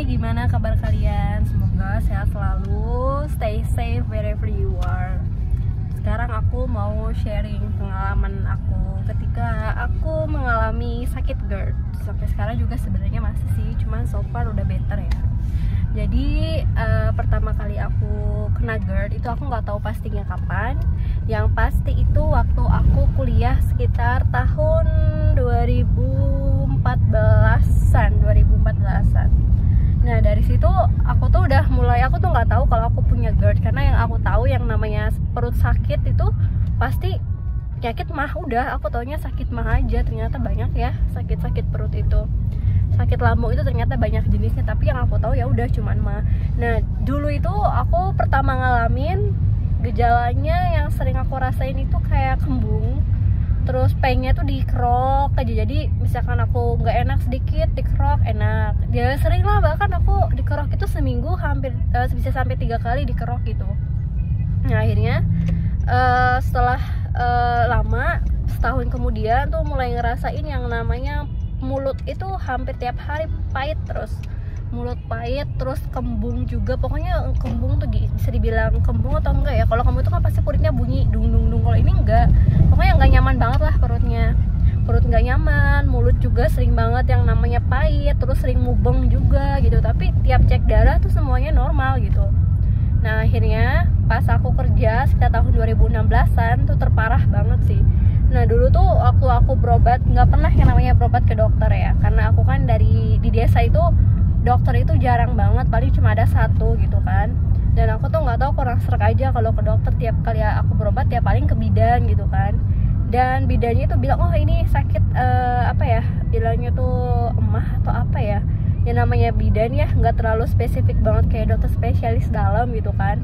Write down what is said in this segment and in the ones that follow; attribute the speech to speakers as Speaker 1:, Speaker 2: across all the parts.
Speaker 1: gimana kabar kalian? Semoga sehat selalu, stay safe wherever you are. Sekarang aku mau sharing pengalaman aku ketika aku mengalami sakit GERD. Sampai sekarang juga sebenarnya masih sih, cuman so far udah better ya. Jadi pertama kali aku kena GERD itu aku nggak tahu pastinya kapan. Yang pasti itu waktu aku kuliah sekitar tahun 2014-an. Nah dari situ aku tuh udah mulai, aku tuh nggak tahu kalau aku punya GERD, karena yang aku tahu yang namanya perut sakit itu pasti penyakit mah, udah aku taunya sakit mah aja. Ternyata banyak ya sakit-sakit perut itu, sakit lambung itu ternyata banyak jenisnya, tapi yang aku tahu ya udah cuman mah. Nah dulu itu aku pertama ngalamin gejalanya yang sering aku rasain itu kayak kembung, terus pengennya tuh dikerok aja. Jadi misalkan aku nggak enak sedikit dikerok enak, ya sering lah, bahkan aku dikerok itu seminggu hampir bisa sampai 3 kali dikerok gitu. Nah akhirnya setelah lama, setahun kemudian tuh mulai ngerasain yang namanya mulut itu hampir tiap hari pahit terus, mulut pahit terus kembung juga. Pokoknya kembung tuh bisa dibilang kembung atau enggak ya, kalau kamu itu kan pasti kulitnya bunyi dung dung dung, kalau ini enggak. Pokoknya nggak nyaman banget lah perutnya, perut nggak nyaman, mulut juga sering banget yang namanya pahit, terus sering mubeng juga gitu. Tapi tiap cek darah tuh semuanya normal gitu. Nah akhirnya pas aku kerja sekitar tahun 2016an tuh terparah banget sih. Nah dulu tuh waktu aku berobat, nggak pernah yang namanya berobat ke dokter ya, karena aku kan di desa itu dokter itu jarang banget, paling cuma ada satu gitu kan. Dan aku tuh nggak tahu, kurang serak aja kalau ke dokter. Tiap kali aku berobat ya paling ke bidan gitu kan. Dan bidannya itu bilang, oh ini sakit apa ya, bilangnya tuh emah atau apa ya. Yang namanya bidan ya nggak terlalu spesifik banget kayak dokter spesialis dalam gitu kan.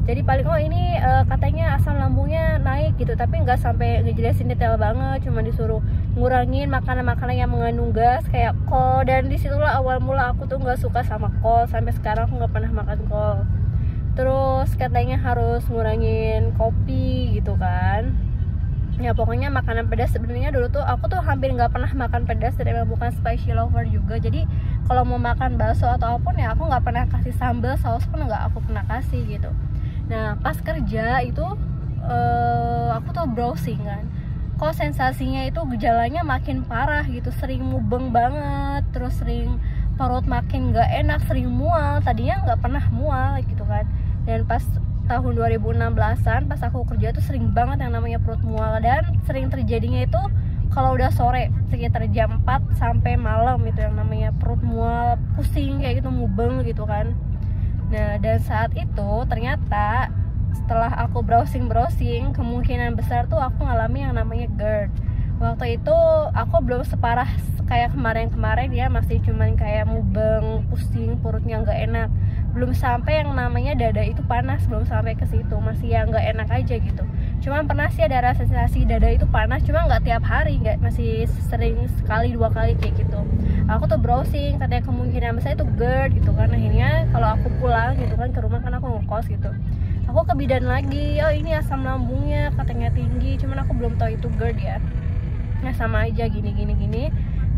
Speaker 1: Jadi paling oh ini katanya asam lambungnya naik gitu, tapi nggak sampai ngejelasin detail banget, cuma disuruh ngurangin makanan-makanan yang mengandung gas kayak kol. Dan disitulah awal mula aku tuh nggak suka sama kol, sampai sekarang aku nggak pernah makan kol. Terus katanya harus ngurangin kopi gitu kan. Ya pokoknya makanan pedas sebenarnya dulu tuh aku tuh hampir nggak pernah makan pedas, dan emang bukan spicy lover juga. Jadi kalau mau makan bakso atau apapun ya aku nggak pernah kasih sambal, saus pun nggak aku pernah kasih gitu. Nah pas kerja itu aku tuh browsing kan, kok sensasinya itu gejalanya makin parah gitu, sering mubeng banget, terus sering perut makin nggak enak, sering mual. Tadinya nggak pernah mual gitu kan. Dan pas tahun 2016an pas aku kerja tuh sering banget yang namanya perut mual, dan sering terjadinya itu kalau udah sore sekitar jam 4 sampai malam itu yang namanya perut mual, pusing kayak gitu, mubeng gitu kan. Nah dan saat itu ternyata setelah aku browsing kemungkinan besar tuh aku ngalami yang namanya GERD. Waktu itu aku belum separah kayak kemarin ya, masih cuman kayak mubeng, pusing, perutnya nggak enak, belum sampai yang namanya dada itu panas, belum sampai ke situ, masih yang nggak enak aja gitu. Cuman pernah sih ada rasa sensasi dada itu panas, cuma nggak tiap hari, nggak, masih sering sekali 2 kali kayak gitu. Aku tuh browsing katanya kemungkinan besar itu GERD gitu kan. Akhirnya kalau aku pulang gitu kan ke rumah, kan aku ngekos gitu, aku ke bidan lagi, oh ini asam lambungnya katanya tinggi, cuman aku belum tahu itu GERD ya. Nah sama aja gini.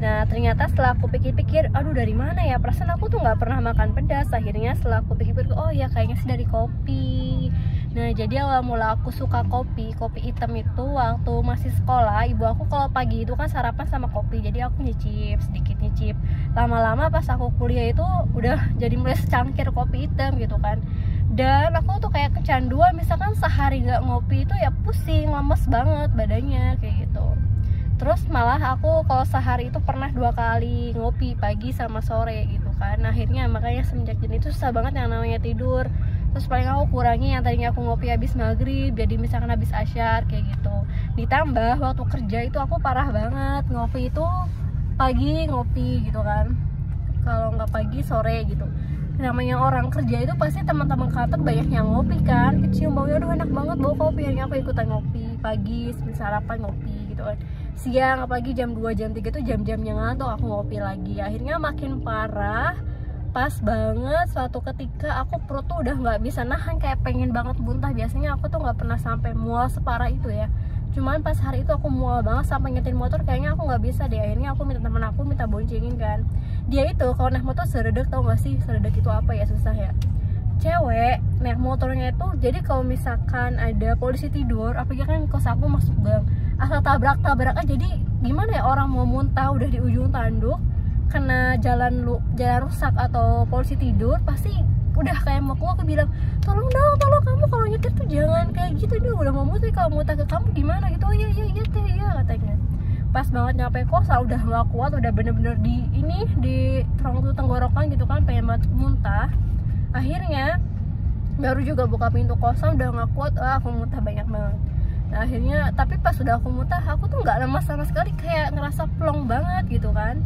Speaker 1: Nah ternyata setelah aku pikir-pikir, aduh dari mana ya, perasaan aku tuh nggak pernah makan pedas. Akhirnya setelah aku pikir-pikir, oh ya kayaknya sih dari kopi. Nah jadi awal mula aku suka kopi hitam itu waktu masih sekolah. Ibu aku kalau pagi itu kan sarapan sama kopi, jadi aku sedikit nyicip. Lama-lama pas aku kuliah itu udah jadi mulai secangkir kopi hitam gitu kan. Dan aku tuh kayak kecanduan, misalkan sehari nggak ngopi itu ya pusing, lemes banget badannya kayak gitu. Terus malah aku kalau sehari itu pernah 2 kali ngopi, pagi sama sore gitu kan. Akhirnya makanya semenjak jadi itu susah banget yang namanya tidur. Terus paling aku kurangi yang tadinya aku ngopi habis maghrib, jadi misalkan habis asyar kayak gitu. Ditambah waktu kerja itu aku parah banget, ngopi itu pagi ngopi gitu kan, kalau nggak pagi sore gitu. Namanya orang kerja itu pasti teman-teman kantor banyak yang ngopi kan, kecium baunya, aduh enak banget bau kopi. Akhirnya aku ikutan ngopi pagi, sarapan ngopi gitu kan. Siang apalagi jam 2 jam 3 tuh jam-jamnya ngantuk, aku ngopi lagi. Akhirnya makin parah. Pas banget suatu ketika aku perut tuh udah nggak bisa nahan, kayak pengen banget muntah. Biasanya aku tuh nggak pernah sampai mual separah itu ya, cuman pas hari itu aku mual banget sampai nyetir motor, kayaknya aku nggak bisa deh. Akhirnya aku minta temen aku minta boncengin kan, dia itu kalau naik motor seredek, tau gak sih seredek itu apa ya, susah ya. Cewek naik motornya itu, jadi kalau misalkan ada polisi tidur, apalagi kan kos aku masuk gang, asal tabrak aja. Jadi gimana ya, orang mau muntah udah di ujung tanduk, kena jalan rusak atau polisi tidur, pasti udah kayak mau keluar, aku bilang tolong kamu kalau nyetir tuh jangan kayak gitu, dia udah mau muntah, kalau muntah ke kamu gimana gitu. Oh iya teh ya katanya. Pas banget nyampe kosan udah gak kuat, udah bener-bener di tenggorokan gitu kan, pengen banget muntah. Akhirnya baru juga buka pintu kosan udah gak kuat, aku muntah banyak banget. Nah akhirnya, tapi pas udah aku muntah, aku tuh gak lemas sama sekali, kayak ngerasa plong banget gitu kan.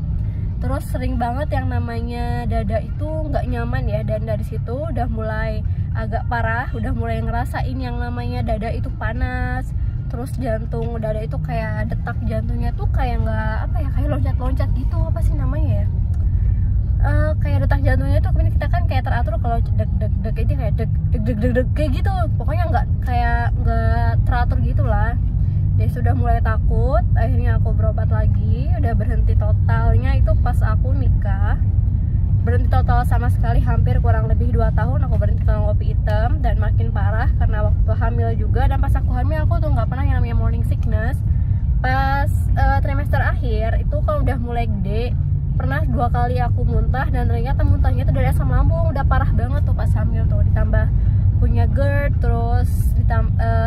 Speaker 1: Terus sering banget yang namanya dada itu gak nyaman ya, dan dari situ udah mulai agak parah, udah mulai ngerasain yang namanya dada itu panas. Terus jantung dada itu kayak detak jantungnya tuh kayak nggak apa ya, kayak loncat-loncat gitu, apa sih namanya ya, kayak detak jantungnya itu kita kan kayak teratur, kalau deg itu kayak deg kayak gitu, pokoknya nggak teratur gitulah. Dia sudah mulai takut, akhirnya aku berobat lagi, udah berhenti totalnya itu pas aku nikah. Berhenti total sama sekali, hampir kurang lebih 2 tahun aku berhenti dengan kopi hitam, dan makin parah karena waktu hamil juga. Dan pas aku hamil aku tuh nggak pernah yang namanya morning sickness. Pas trimester akhir itu kan udah mulai gede, pernah 2 kali aku muntah, dan ternyata muntahnya itu dari asam lambung, udah parah banget tuh pas hamil tuh, ditambah punya GERD, terus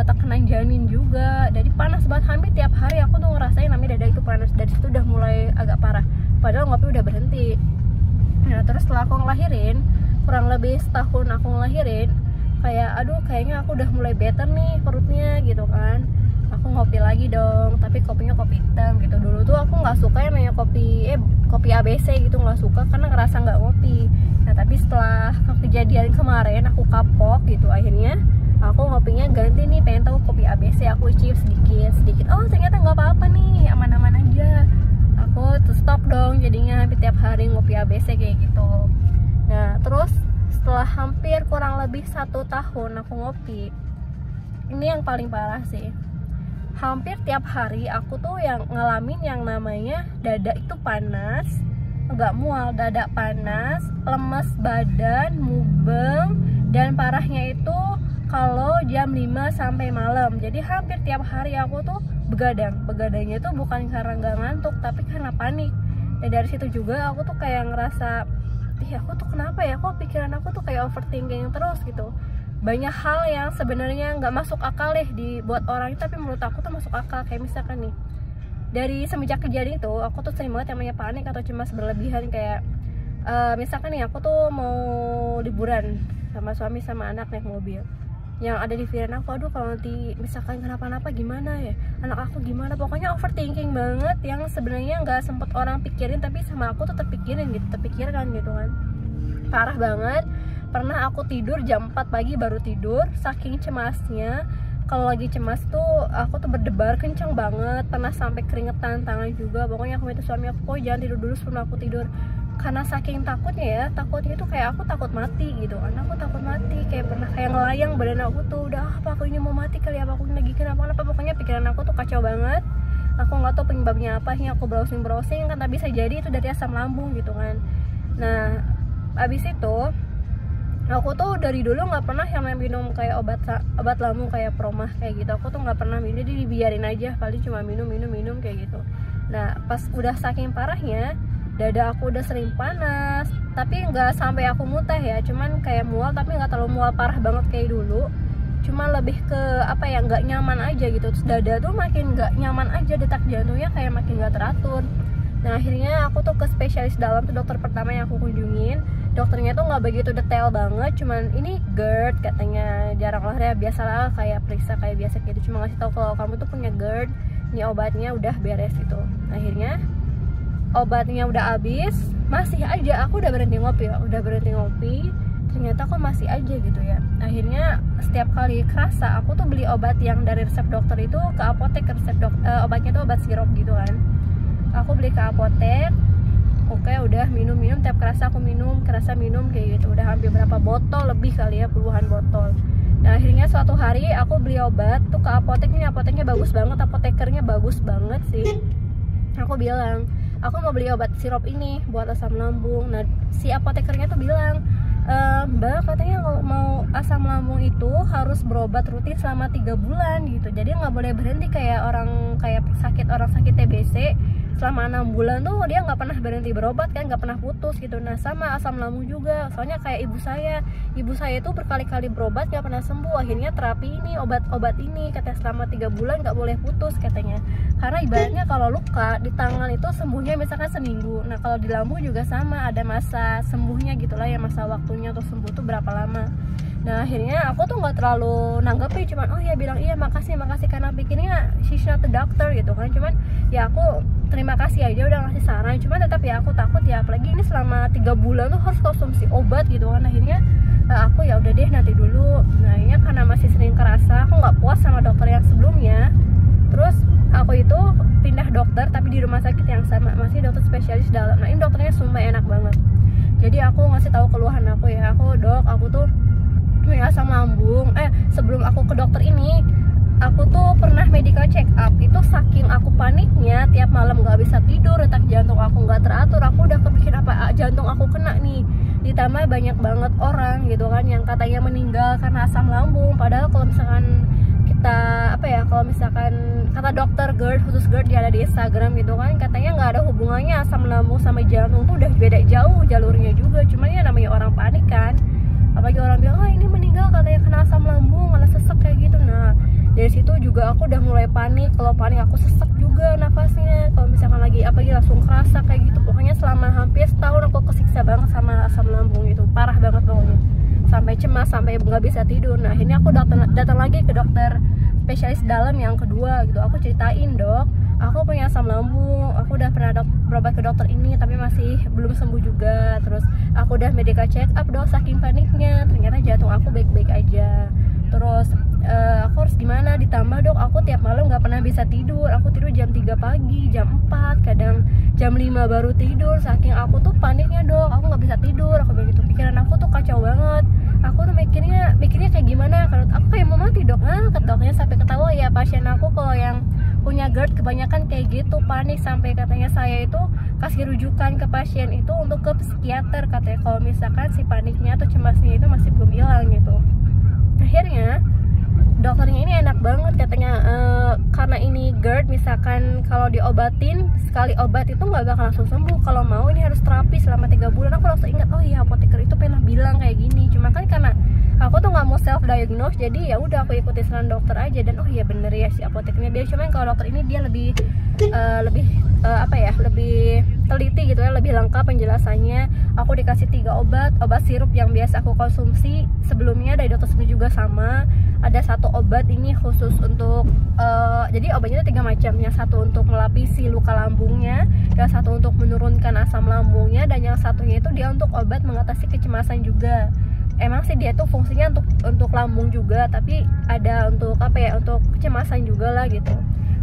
Speaker 1: terkena janin juga. Jadi panas banget, hampir tiap hari aku tuh ngerasain namanya dada itu panas. Dari situ udah mulai agak parah, padahal ngopi udah berhenti. Nah terus setelah aku ngelahirin, kurang lebih setahun aku ngelahirin, kayak aduh kayaknya aku udah mulai better nih perutnya gitu kan. Aku ngopi lagi dong, tapi kopinya kopi hitam gitu. Dulu tuh aku nggak suka yang namanya kopi ABC gitu, nggak suka karena ngerasa nggak ngopi. Nah tapi setelah kejadian kemarin aku kapok gitu, akhirnya aku ngopinya ganti nih, pengen tahu kopi ABC, aku icip sedikit. Oh ternyata nggak apa-apa nih, aman-aman aja. Aku tuh stop dong, jadinya hampir tiap hari ngopi ABC kayak gitu. Nah terus setelah hampir kurang lebih 1 tahun aku ngopi, ini yang paling parah sih. Hampir tiap hari aku tuh yang ngalamin yang namanya dada itu panas, nggak mual, dada panas, lemes badan, mubeng, dan parahnya itu kalau jam 5 sampai malam. Jadi hampir tiap hari aku tuh begadangnya tuh bukan karena nggak ngantuk, tapi karena panik. Dan dari situ juga aku tuh kayak ngerasa, aku tuh kenapa ya, kok pikiran aku tuh kayak overthinking terus gitu. Banyak hal yang sebenarnya nggak masuk akal deh dibuat orang, tapi menurut aku tuh masuk akal. Kayak misalkan nih, dari semenjak kejadian itu aku tuh sering banget yang namanya panik atau cemas berlebihan. Kayak misalkan nih aku tuh mau liburan sama suami sama anak naik mobil, yang ada di pikiran aku, aduh kalau nanti misalkan kenapa-napa gimana ya, anak aku gimana. Pokoknya overthinking banget yang sebenarnya nggak sempet orang pikirin, tapi sama aku tuh terpikirkan gitu kan. Parah banget. Pernah aku tidur jam 4 pagi baru tidur, saking cemasnya. Kalau lagi cemas tuh aku tuh berdebar kencang banget, pernah sampai keringetan tangan juga. Pokoknya aku minta suami aku, kok jangan tidur dulu sebelum aku tidur, karena saking takutnya itu kayak aku takut mati gitu kan. Aku takut mati, kayak pernah kayak ngelayang badan aku tuh, udah apa aku ini mau mati kali, apa aku ini lagi kenapa. Pokoknya pikiran aku tuh kacau banget. Aku nggak tahu penyebabnya apa, ini aku browsing kan, tapi bisa jadi itu dari asam lambung gitu kan. Nah abis itu aku tuh dari dulu nggak pernah yang minum kayak obat lambung kayak Promah kayak gitu. Aku tuh nggak pernah minum, jadi dibiarin aja, paling cuma minum kayak gitu. Nah pas udah saking parahnya, dada aku udah sering panas, tapi nggak sampai aku muntah ya, cuman kayak mual, tapi nggak terlalu mual parah banget kayak dulu. Cuma lebih ke apa ya, nggak nyaman aja gitu. Terus dada tuh makin nggak nyaman aja, detak jantungnya kayak makin nggak teratur. Nah akhirnya aku tuh ke spesialis dalam, tuh dokter pertama yang aku kunjungin. Dokternya tuh nggak begitu detail banget, cuman ini GERD katanya, jarang olahraga, biasalah kayak periksa kayak biasa gitu. Cuma ngasih tahu kalau kamu tuh punya GERD, ini obatnya udah beres gitu. Akhirnya obatnya udah habis, masih aja aku udah berhenti ngopi, ternyata kok masih aja gitu ya. Akhirnya setiap kali kerasa, aku tuh beli obat yang dari resep dokter itu ke apotek, obatnya tuh obat sirup gitu kan. Aku beli ke apotek, oke udah minum tiap kerasa aku minum kayak gitu. Udah hampir berapa botol lebih kali ya, puluhan botol. Nah akhirnya suatu hari aku beli obat tuh ke apotek, ini apoteknya bagus banget, apotekernya bagus banget sih. Aku bilang, aku mau beli obat sirup ini buat asam lambung. Nah si apotekernya tuh bilang, Mbak katanya kalau mau asam lambung itu harus berobat rutin selama 3 bulan gitu. Jadi nggak boleh berhenti kayak orang sakit TBC selama 6 bulan tuh dia nggak pernah berhenti berobat kan, nggak pernah putus gitu. Nah sama asam lambung juga, soalnya kayak ibu saya itu berkali-kali berobat nggak pernah sembuh, akhirnya terapi ini, obat ini katanya selama 3 bulan nggak boleh putus katanya. Karena ibaratnya kalau luka di tangan itu sembuhnya misalkan seminggu, nah kalau di lambung juga sama, ada masa sembuhnya gitulah ya, masa waktunya untuk sembuh tuh berapa lama. Nah akhirnya aku tuh nggak terlalu nanggepi, cuman oh ya bilang iya makasih karena pikirnya she's not the doctor gitu kan, cuman ya aku terima kasih aja udah ngasih saran. Cuman tetap ya aku takut ya, apalagi ini selama 3 bulan tuh harus konsumsi obat gitu kan. Akhirnya aku ya udah deh nanti dulu. Nah akhirnya karena masih sering kerasa aku nggak puas sama dokter yang sebelumnya, terus aku itu pindah dokter tapi di rumah sakit yang sama, masih dokter spesialis dalam. Nah ini dokternya sumpah enak banget. Jadi aku ngasih tahu keluhan aku ya, aku tuh punya asam lambung. Sebelum aku ke dokter ini aku tuh pernah medical check up. Itu saking aku paniknya tiap malam nggak bisa tidur, detak jantung aku nggak teratur, aku udah kepikir apa jantung aku kena nih. Ditambah banyak banget orang gitu kan yang katanya meninggal karena asam lambung, padahal kalau misalkan kita kalau misalkan kata dokter GERD, khusus GERD dia ada di Instagram gitu kan, katanya nggak ada hubungannya asam lambung sama jantung tuh udah beda jauh jalurnya juga. Cuman ya namanya orang panik kan, apalagi orang bilang ini meninggal katanya kena asam lambung, malah sesek kayak gitu. Nah dari situ juga aku udah mulai panik. Kalau panik aku sesek juga nafasnya, kalau misalkan lagi langsung kerasa kayak gitu. Pokoknya selama hampir setahun aku kesiksa banget sama asam lambung itu, parah banget pokoknya, sampai cemas, sampai nggak bisa tidur. Nah akhirnya aku datang lagi ke dokter spesialis dalam yang kedua gitu. Aku ceritain, dok aku punya asam lambung, aku udah pernah berobat ke dokter ini tapi masih belum sembuh juga. Terus aku udah medical check up dok, saking paniknya ternyata jantung aku baik-baik aja. Terus aku harus gimana? Ditambah dok aku tiap malam nggak pernah bisa tidur, aku tidur jam 3 pagi, jam 4, kadang jam 5 baru tidur. Saking aku tuh paniknya dok, aku nggak bisa tidur, aku begitu, pikiran aku tuh kacau banget. Aku tuh mikirnya kayak gimana, kalau aku kayak mau mati dok. Ke dokternya sampai ketawa ya, pasien aku kalau yang punya GERD kebanyakan kayak gitu, panik sampai katanya saya itu kasih rujukan ke pasien itu untuk ke psikiater katanya, kalau misalkan si paniknya atau cemasnya itu masih belum hilang gitu. Akhirnya dokternya ini enak banget katanya, karena ini GERD misalkan kalau diobatin sekali obat itu nggak bakal langsung sembuh, kalau mau ini harus terapi selama 3 bulan. Aku langsung ingat, oh iya apoteker itu pernah bilang kayak gini. Cuma kan karena aku tuh nggak mau self diagnose, jadi ya udah aku ikutin saran dokter aja. Dan oh iya bener ya si apotekernya dia, cuman kalau dokter ini dia lebih lebih teliti gitu ya, lebih lengkap penjelasannya. Aku dikasih 3 obat sirup yang biasa aku konsumsi sebelumnya dari dokter sebelumnya juga sama. Ada 1 obat ini khusus untuk jadi obatnya itu 3 macam. Yang 1 untuk melapisi luka lambungnya, yang 1 untuk menurunkan asam lambungnya, dan yang satunya itu dia untuk obat mengatasi kecemasan juga. Emang sih dia tuh fungsinya untuk lambung juga, tapi ada untuk untuk kecemasan juga lah gitu.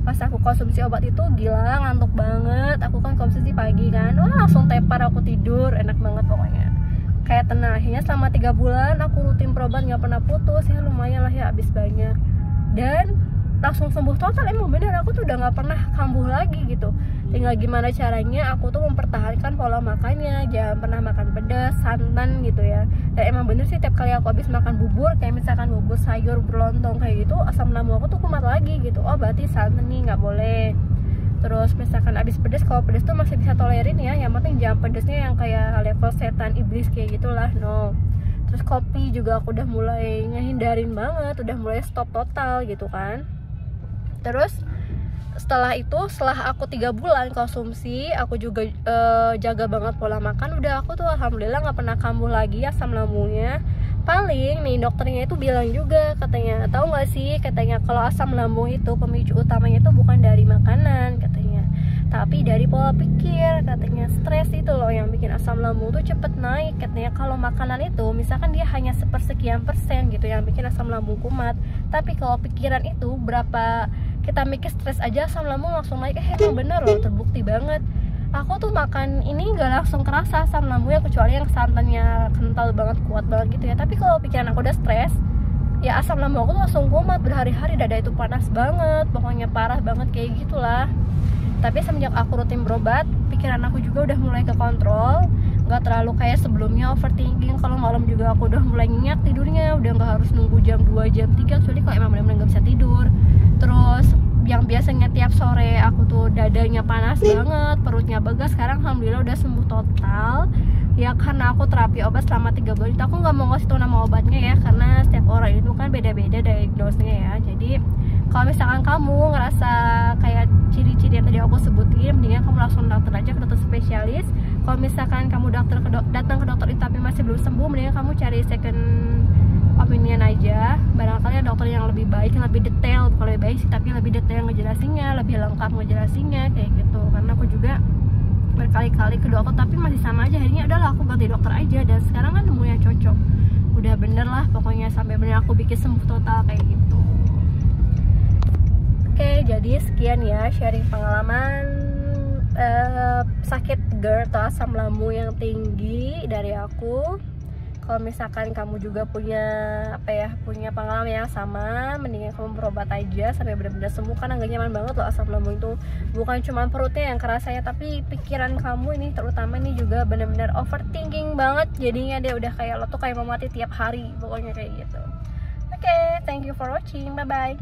Speaker 1: Pas aku konsumsi obat itu gila, ngantuk banget. Aku kan konsumsi pagi kan, langsung tepar, aku tidur, enak banget pokoknya, kayak tenang. Akhirnya selama 3 bulan aku rutin berobat nggak pernah putus ya, lumayan lah ya, habis banyak dan langsung sembuh total. Emang bener aku tuh udah nggak pernah kambuh lagi gitu. Tinggal gimana caranya aku tuh mempertahankan pola makannya, jangan pernah makan pedas, santan gitu ya. Dan emang bener sih tiap kali aku habis makan bubur, kayak misalkan bubur sayur berlontong kayak gitu, asam lambung aku tuh kumat lagi gitu. Oh berarti santan nih nggak boleh. Terus misalkan habis pedas, kalau pedas tuh masih bisa tolerin ya, yang penting jangan pedasnya yang kayak level setan iblis kayak gitulah, no. Terus kopi juga aku udah mulai ngehindarin banget, udah mulai stop total gitu kan. Terus setelah aku 3 bulan konsumsi, aku juga jaga banget pola makan. Udah aku tuh alhamdulillah nggak pernah kambuh lagi asam lambungnya. Paling nih dokternya itu bilang juga katanya, tahu nggak sih katanya, kalau asam lambung itu pemicu utamanya itu bukan dari makanan katanya, tapi dari pola pikir katanya. Stres itu loh yang bikin asam lambung tuh cepet naik katanya. Kalau makanan itu misalkan dia hanya sepersekian persen gitu yang bikin asam lambung kumat, tapi kalau pikiran itu berapa kita mikir stres aja asam lambung langsung naik. Emang bener loh, terbukti banget. Aku tuh makan ini nggak langsung kerasa asam lambungnya, kecuali yang santannya kental banget, kuat banget gitu ya. Tapi kalau pikiran aku udah stres, ya asam lambung aku tuh langsung kumat berhari-hari, dada itu panas banget, pokoknya parah banget kayak gitulah. Tapi semenjak aku rutin berobat, pikiran aku juga udah mulai kekontrol, nggak terlalu kayak sebelumnya overthinking. Kalau malam juga aku udah mulai nyenyak tidurnya, udah nggak harus nunggu jam 2, jam 3, kecuali kalau emang benar-benar nggak bisa tidur. Terus yang biasanya tiap sore aku tuh dadanya panas banget, perutnya begas, sekarang alhamdulillah udah sembuh total. Ya karena aku terapi obat selama 3 bulan itu. Aku nggak mau ngasih tau nama obatnya ya, karena setiap orang itu kan beda-beda diagnosnya ya. Jadi kalau misalkan kamu ngerasa kayak ciri-ciri yang tadi aku sebutin, mendingan kamu langsung dokter aja, ke dokter spesialis. Kalau misalkan kamu datang ke dokter itu tapi masih belum sembuh, mendingan kamu cari second opinion aja, barangkali ada dokter yang lebih baik, yang lebih detail, bukan lebih baik sih, tapi lebih detail ngejelasinnya, lebih lengkap ngejelasinnya kayak gitu. Karena aku juga berkali-kali ke dokter tapi masih sama aja, akhirnya udahlah aku ganti dokter aja, dan sekarang kan nemu yang cocok, udah bener lah pokoknya sampai bener aku bikin sembuh total kayak gitu. Oke, jadi sekian ya sharing pengalaman sakit GERD atau asam lambung yang tinggi dari aku. Kalau misalkan kamu juga punya punya pengalaman yang sama, mendingan kamu berobat aja sampai benar-benar sembuh, karena gak nyaman banget loh asam lambung itu. Bukan cuma perutnya yang kerasa ya, tapi pikiran kamu ini terutama ini juga benar-benar overthinking banget. Jadinya dia udah kayak lo tuh kayak mau mati tiap hari, pokoknya kayak gitu. Oke, thank you for watching, bye bye.